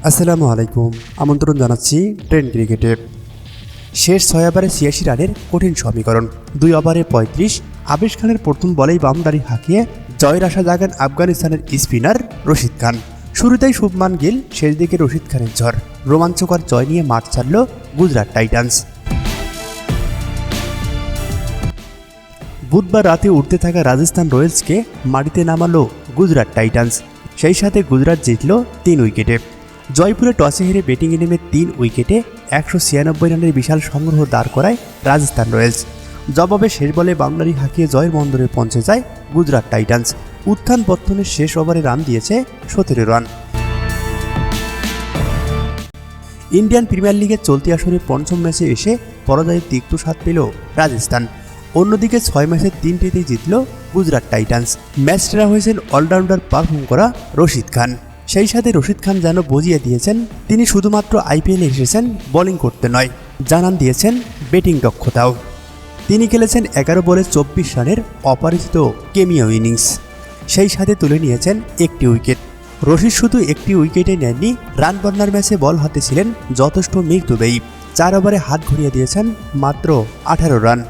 আসসালামু আলাইকুম, আমন্ত্রণ জানাচ্ছি ট্রেন্ড ক্রিকেটে। শেষ 6 ওভারে 86 রানের কঠিন সমীকরণ, 2 ওভারে 35। আবেশ খানের প্রথম বলেই বাউন্ডারি হাঁকিয়ে জয়ের আশা জাগান আফগানিস্তানের স্পিনার রশিদ খান। শুরুতেই শুভমান গিল, শেষ দিকে রশিদ খানের ঝড়। রোমাঞ্চকর জয় নিয়ে মাঠ ছাড়ল গুজরাট টাইটান্স। বুধবার রাতে উঠতে থাকা রাজস্থান রয়্যালসকে মাটিতে নামালো গুজরাট টাইটান্স। সেই সাথে গুজরাট জিতল 3 উইকেটে। জয়পুরে টসে হেরে ব্যাটিংয়ে নেমে 3 উইকেটে 196 রানের বিশাল সংগ্রহ দাঁড় করায় রাজস্থান রয়্যালস। জবাবে শেষ বলে বাউন্ডারি হাঁকিয়ে জয়ের বন্দরে পৌঁছে যায় গুজরাট টাইটান্স। উত্থান পত্তনের শেষ ওভারে রান দিয়েছে 17 রান। ইন্ডিয়ান প্রিমিয়ার লিগের চলতি আসরে পঞ্চম ম্যাচে এসে পরাজয়ের তিক্ত স্বাদ পেল রাজস্থান। অন্যদিকে 6 ম্যাচের 3টিতেই জিতল গুজরাট টাইটান্স। ম্যাচ সেরা হয়েছেন অলরাউন্ডার পারফর্ম করা রশিদ খান। সেই সাথে রশিদ খান যেন বুঝিয়ে দিয়েছেন তিনি শুধুমাত্র আইপিএলে এসেছেন বোলিং করতে নয়, জানান দিয়েছেন ব্যাটিং দক্ষতাও। তিনি খেলেছেন 11 বলে 24 রানের অপরাজিত কেমিও ইনিংস। সেই সাথে তুলে নিয়েছেন 1টি উইকেট। রশিদ শুধু 1টি উইকেটে নেননি, রান বন্যার ম্যাচে বল হাতে ছিলেন যথেষ্ট মৃত্যুবেয়ী। 4 ওভারে হাত ঘুরিয়ে দিয়েছেন মাত্র 18 রান।